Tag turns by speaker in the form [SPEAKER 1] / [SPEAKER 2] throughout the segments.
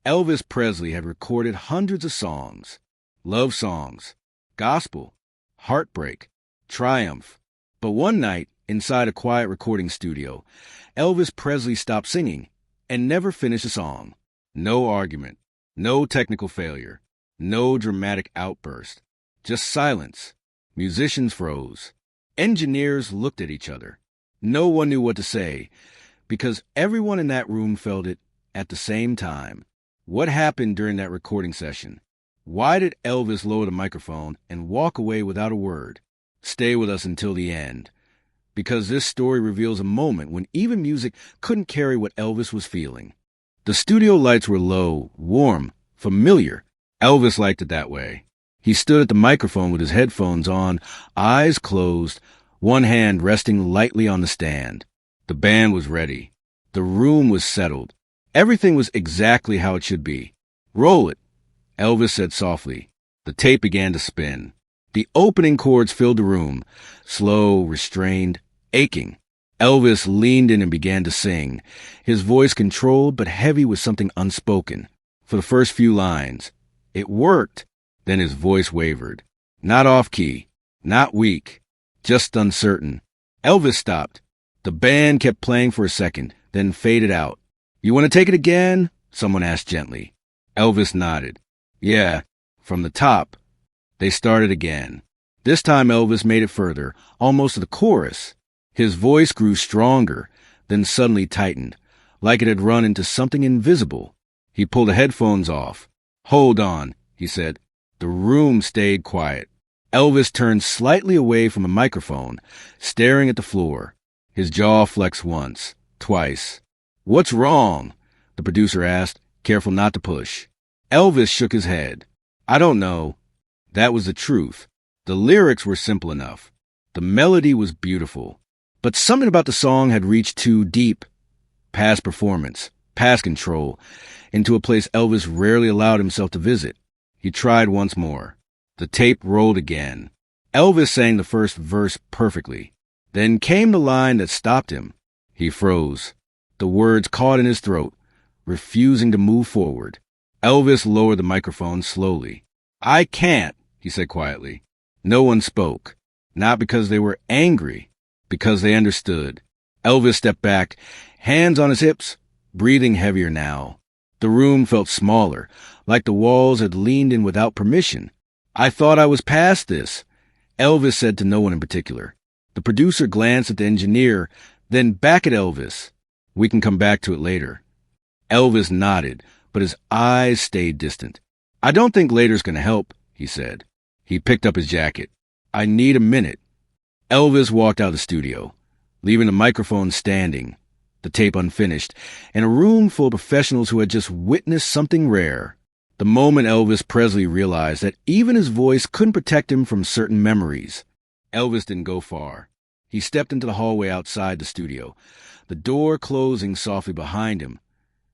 [SPEAKER 1] Elvis Presley had recorded hundreds of songs, love songs, gospel, heartbreak, triumph. But one night, inside a quiet recording studio, Elvis Presley stopped singing and never finished a song. No argument, no technical failure, no dramatic outburst, just silence. Musicians froze. Engineers looked at each other. No one knew what to say, because everyone in that room felt it at the same time. What happened during that recording session? Why did Elvis lower the microphone and walk away without a word? Stay with us until the end, because this story reveals a moment when even music couldn't carry what Elvis was feeling. The studio lights were low, warm, familiar. Elvis liked it that way. He stood at the microphone with his headphones on, eyes closed, one hand resting lightly on the stand. The band was ready. The room was settled. Everything was exactly how it should be. "Roll it," Elvis said softly. The tape began to spin. The opening chords filled the room, slow, restrained, aching. Elvis leaned in and began to sing, his voice controlled but heavy with something unspoken. For the first few lines, it worked. Then his voice wavered. Not off-key, not weak, just uncertain. Elvis stopped. The band kept playing for a second, then faded out. "You want to take it again?" someone asked gently. Elvis nodded. "Yeah." From the top, they started again. This time Elvis made it further, almost to the chorus. His voice grew stronger, then suddenly tightened, like it had run into something invisible. He pulled the headphones off. "Hold on," he said. The room stayed quiet. Elvis turned slightly away from the microphone, staring at the floor. His jaw flexed once, twice. "What's wrong?" the producer asked, careful not to push. Elvis shook his head. "I don't know." That was the truth. The lyrics were simple enough. The melody was beautiful. But something about the song had reached too deep, past performance, past control, into a place Elvis rarely allowed himself to visit. He tried once more. The tape rolled again. Elvis sang the first verse perfectly. Then came the line that stopped him. He froze. The words caught in his throat, refusing to move forward. Elvis lowered the microphone slowly. "I can't," he said quietly. No one spoke. Not because they were angry, because they understood. Elvis stepped back, hands on his hips, breathing heavier now. The room felt smaller, like the walls had leaned in without permission. "I thought I was past this," Elvis said to no one in particular. The producer glanced at the engineer, then back at Elvis. "We can come back to it later." Elvis nodded, but his eyes stayed distant. "I don't think later's going to help," he said. He picked up his jacket. "I need a minute." Elvis walked out of the studio, leaving the microphone standing, the tape unfinished, and a room full of professionals who had just witnessed something rare. The moment Elvis Presley realized that even his voice couldn't protect him from certain memories. Elvis didn't go far. He stepped into the hallway outside the studio, the door closing softly behind him,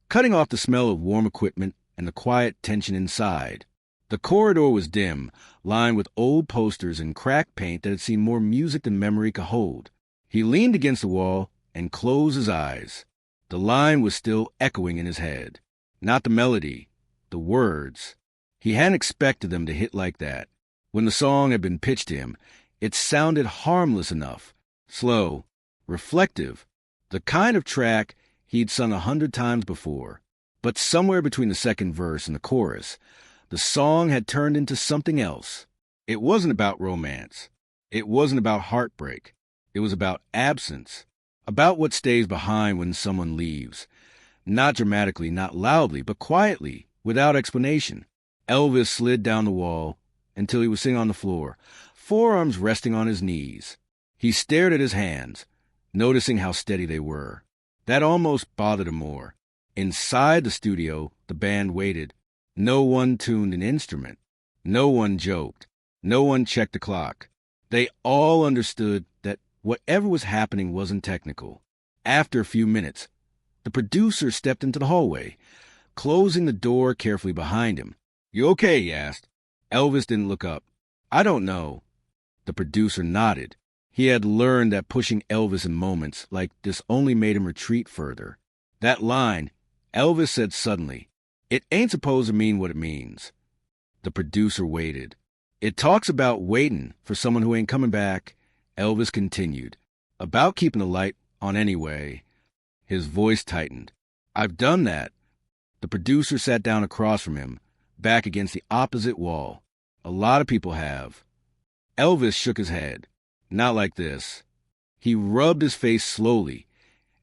[SPEAKER 1] cutting off the smell of warm equipment and the quiet tension inside. The corridor was dim, lined with old posters and cracked paint that had seen more music than memory could hold. He leaned against the wall and closed his eyes. The line was still echoing in his head. Not the melody, the words. He hadn't expected them to hit like that. When the song had been pitched to him, it sounded harmless enough, slow, reflective, the kind of track he'd sung 100 times before. But somewhere between the second verse and the chorus, the song had turned into something else. It wasn't about romance. It wasn't about heartbreak. It was about absence, about what stays behind when someone leaves. Not dramatically, not loudly, but quietly, without explanation. Elvis slid down the wall until he was sitting on the floor, forearms resting on his knees. He stared at his hands, noticing how steady they were. That almost bothered him more. Inside the studio, the band waited. No one tuned an instrument. No one joked. No one checked the clock. They all understood that whatever was happening wasn't technical. After a few minutes, the producer stepped into the hallway, closing the door carefully behind him. "You okay?" he asked. Elvis didn't look up. "I don't know." The producer nodded. He had learned that pushing Elvis in moments like this only made him retreat further. That line, Elvis said suddenly, It ain't supposed to mean what it means. The producer waited. It talks about waiting for someone who ain't coming back. Elvis continued. About keeping the light on anyway. His voice tightened. I've done that. The producer sat down across from him, back against the opposite wall. A lot of people have. Elvis shook his head. Not like this. He rubbed his face slowly,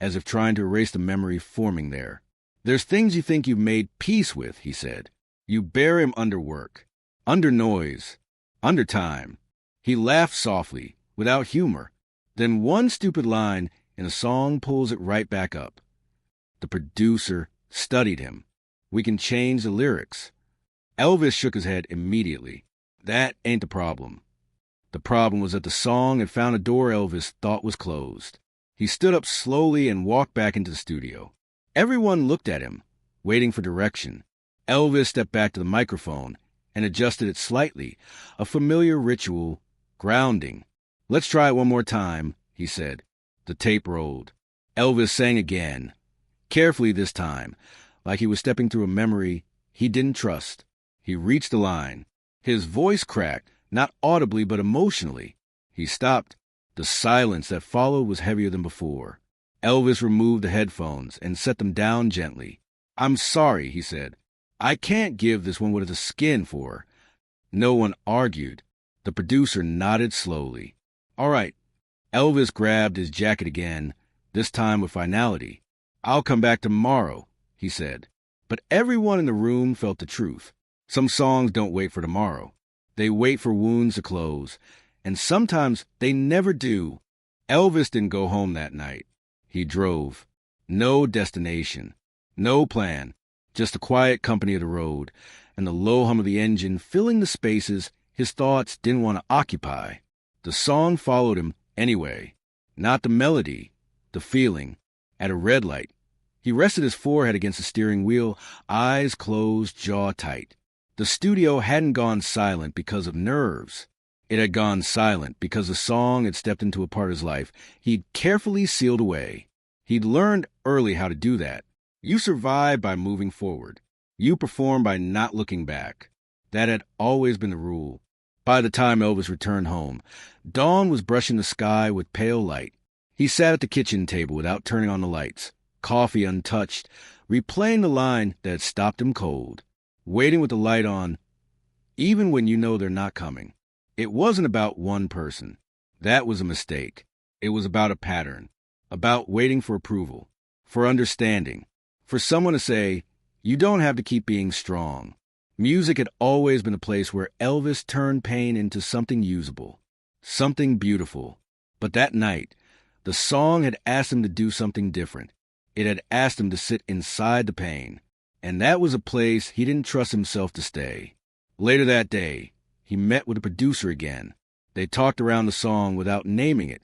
[SPEAKER 1] as if trying to erase the memory forming there. There's things you think you've made peace with, he said. You bury him under work, under noise, under time. He laughed softly, without humor. Then one stupid line in a song pulls it right back up. The producer studied him. We can change the lyrics. Elvis shook his head immediately. That ain't the problem. The problem was that the song had found a door Elvis thought was closed. He stood up slowly and walked back into the studio. Everyone looked at him, waiting for direction. Elvis stepped back to the microphone and adjusted it slightly, a familiar ritual, grounding. Let's try it one more time, he said. The tape rolled. Elvis sang again, carefully this time, like he was stepping through a memory he didn't trust. He reached the line. His voice cracked, not audibly but emotionally. He stopped. The silence that followed was heavier than before. Elvis removed the headphones and set them down gently. I'm sorry, he said. I can't give this one what it's a skin for. No one argued. The producer nodded slowly. All right. Elvis grabbed his jacket again, this time with finality. I'll come back tomorrow, he said. But everyone in the room felt the truth. Some songs don't wait for tomorrow. They wait for wounds to close, and sometimes they never do. Elvis didn't go home that night. He drove. No destination. No plan. Just the quiet company of the road, and the low hum of the engine filling the spaces his thoughts didn't want to occupy. The song followed him anyway. Not the melody, the feeling. At a red light, he rested his forehead against the steering wheel, eyes closed, jaw tight. The studio hadn't gone silent because of nerves. It had gone silent because the song had stepped into a part of his life he'd carefully sealed away. He'd learned early how to do that. You survive by moving forward. You perform by not looking back. That had always been the rule. By the time Elvis returned home, dawn was brushing the sky with pale light. He sat at the kitchen table without turning on the lights, coffee untouched, replaying the line that had stopped him cold, waiting with the light on, even when you know they're not coming. It wasn't about one person. That was a mistake. It was about a pattern, about waiting for approval, for understanding, for someone to say, you don't have to keep being strong. Music had always been a place where Elvis turned pain into something usable, something beautiful. But that night, the song had asked him to do something different. It had asked him to sit inside the pain, and that was a place he didn't trust himself to stay. Later that day, he met with the producer again. They talked around the song without naming it,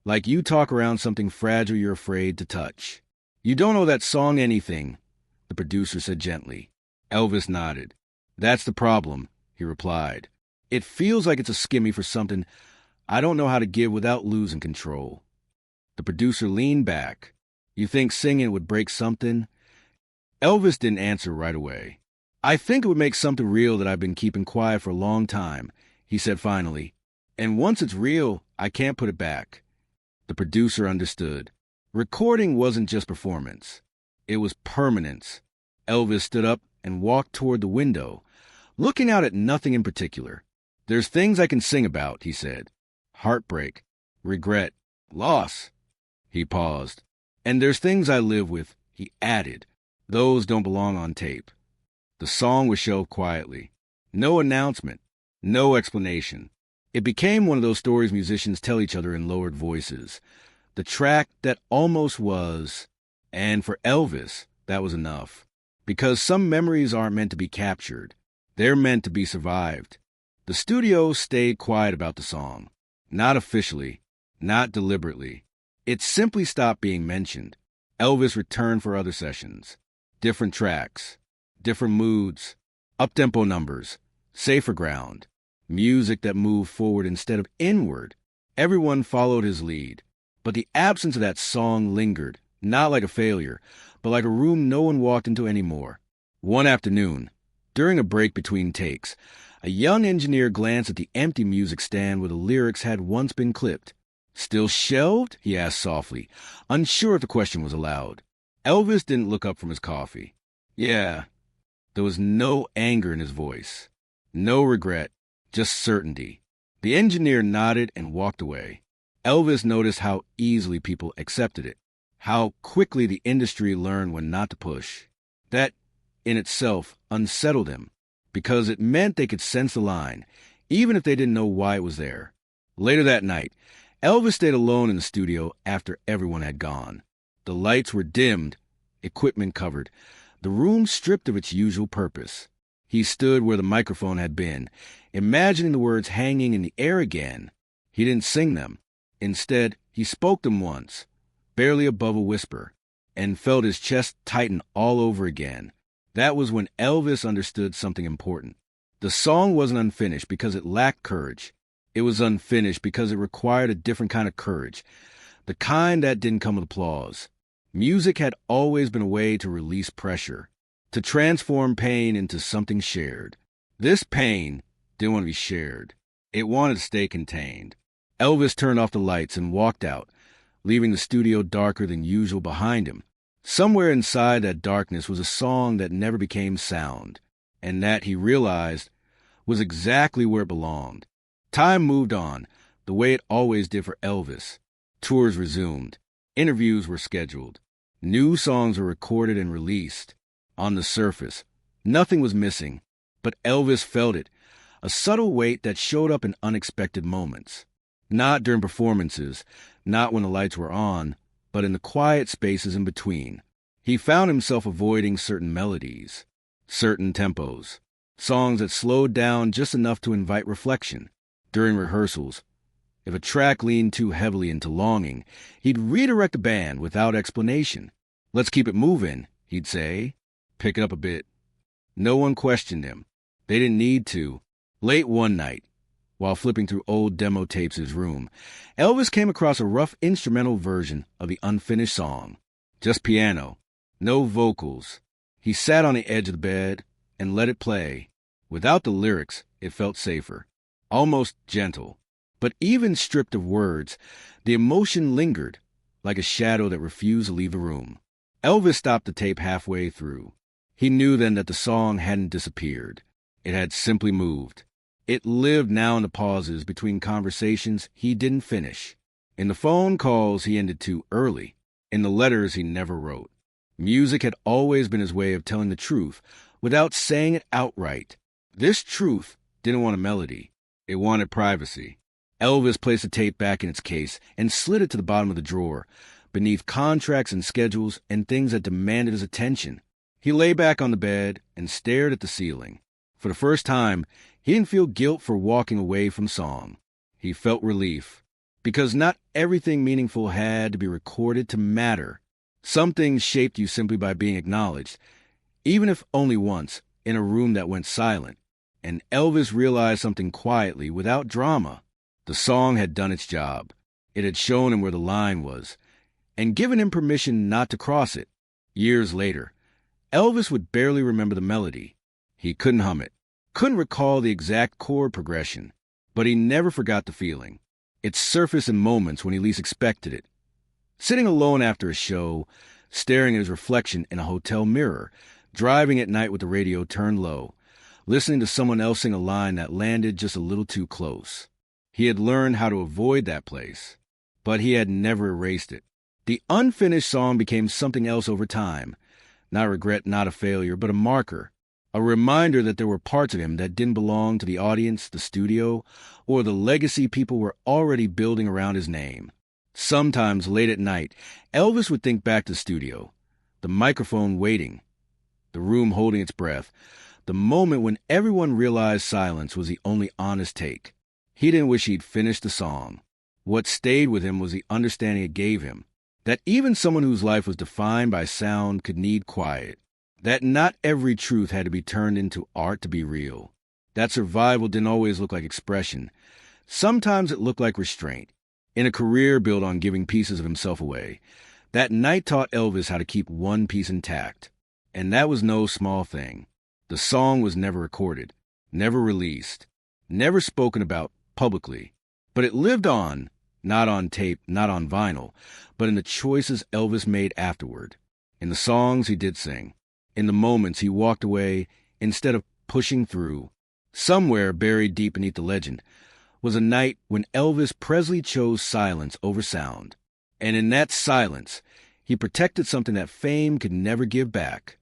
[SPEAKER 1] like you talk around something fragile you're afraid to touch. You don't owe that song anything, the producer said gently. Elvis nodded. That's the problem, he replied. It feels like it's a skimmy for something I don't know how to give without losing control. The producer leaned back. You think singing would break something? Elvis didn't answer right away. I think it would make something real that I've been keeping quiet for a long time, he said finally. And once it's real, I can't put it back. The producer understood. Recording wasn't just performance. It was permanence. Elvis stood up and walked toward the window, looking out at nothing in particular. There's things I can sing about, he said. Heartbreak, regret, loss. He paused. And there's things I live with, he added. Those don't belong on tape. The song was shelved quietly. No announcement, no explanation. It became one of those stories musicians tell each other in lowered voices. The track that almost was, and for Elvis, that was enough. Because some memories aren't meant to be captured. They're meant to be survived. The studio stayed quiet about the song. Not officially, not deliberately. It simply stopped being mentioned. Elvis returned for other sessions. Different tracks, different moods, up-tempo numbers, safer ground, music that moved forward instead of inward. Everyone followed his lead. But the absence of that song lingered, not like a failure, but like a room no one walked into anymore. One afternoon, during a break between takes, a young engineer glanced at the empty music stand where the lyrics had once been clipped. "Still shelved?" he asked softly, unsure if the question was allowed. Elvis didn't look up from his coffee. "Yeah." There was no anger in his voice, no regret, just certainty. The engineer nodded and walked away. Elvis noticed how easily people accepted it, how quickly the industry learned when not to push. That, in itself, unsettled him, because it meant they could sense the line, even if they didn't know why it was there. Later that night, Elvis stayed alone in the studio after everyone had gone. The lights were dimmed, equipment covered, the room stripped of its usual purpose. He stood where the microphone had been, imagining the words hanging in the air again. He didn't sing them. Instead, he spoke them once, barely above a whisper, and felt his chest tighten all over again. That was when Elvis understood something important. The song wasn't unfinished because it lacked courage. It was unfinished because it required a different kind of courage, the kind that didn't come with applause. Music had always been a way to release pressure, to transform pain into something shared. This pain didn't want to be shared. It wanted to stay contained. Elvis turned off the lights and walked out, leaving the studio darker than usual behind him. Somewhere inside that darkness was a song that never became sound, and that, he realized, was exactly where it belonged. Time moved on, the way it always did for Elvis. Tours resumed. Interviews were scheduled. New songs were recorded and released. On the surface, nothing was missing, but Elvis felt it, a subtle weight that showed up in unexpected moments. Not during performances, not when the lights were on, but in the quiet spaces in between. He found himself avoiding certain melodies, certain tempos, songs that slowed down just enough to invite reflection. During rehearsals, if a track leaned too heavily into longing, he'd redirect the band without explanation. "Let's keep it moving," he'd say. "Pick it up a bit." No one questioned him. They didn't need to. Late one night, while flipping through old demo tapes in his room, Elvis came across a rough instrumental version of the unfinished song. Just piano, no vocals. He sat on the edge of the bed and let it play. Without the lyrics, it felt safer, almost gentle. But even stripped of words, the emotion lingered, like a shadow that refused to leave the room. Elvis stopped the tape halfway through. He knew then that the song hadn't disappeared. It had simply moved. It lived now in the pauses between conversations he didn't finish, in the phone calls he ended too early, in the letters he never wrote. Music had always been his way of telling the truth without saying it outright. This truth didn't want a melody. It wanted privacy. Elvis placed the tape back in its case and slid it to the bottom of the drawer, beneath contracts and schedules and things that demanded his attention. He lay back on the bed and stared at the ceiling. For the first time, he didn't feel guilt for walking away from song. He felt relief, because not everything meaningful had to be recorded to matter. Some things shaped you simply by being acknowledged, even if only once, in a room that went silent. And Elvis realized something quietly, without drama. The song had done its job. It had shown him where the line was, and given him permission not to cross it. Years later, Elvis would barely remember the melody. He couldn't hum it, couldn't recall the exact chord progression, but he never forgot the feeling. It surfaced in moments when he least expected it. Sitting alone after a show, staring at his reflection in a hotel mirror, driving at night with the radio turned low, listening to someone else sing a line that landed just a little too close. He had learned how to avoid that place, but he had never erased it. The unfinished song became something else over time. Not regret, not a failure, but a marker. A reminder that there were parts of him that didn't belong to the audience, the studio, or the legacy people were already building around his name. Sometimes, late at night, Elvis would think back to the studio, the microphone waiting, the room holding its breath, the moment when everyone realized silence was the only honest take. He didn't wish he'd finished the song. What stayed with him was the understanding it gave him, that even someone whose life was defined by sound could need quiet, that not every truth had to be turned into art to be real, that survival didn't always look like expression. Sometimes it looked like restraint. In a career built on giving pieces of himself away, that night taught Elvis how to keep one piece intact. And that was no small thing. The song was never recorded, never released, never spoken about publicly. But it lived on, not on tape, not on vinyl, but in the choices Elvis made afterward, in the songs he did sing, in the moments he walked away instead of pushing through. Somewhere buried deep beneath the legend was a night when Elvis Presley chose silence over sound. And in that silence, he protected something that fame could never give back: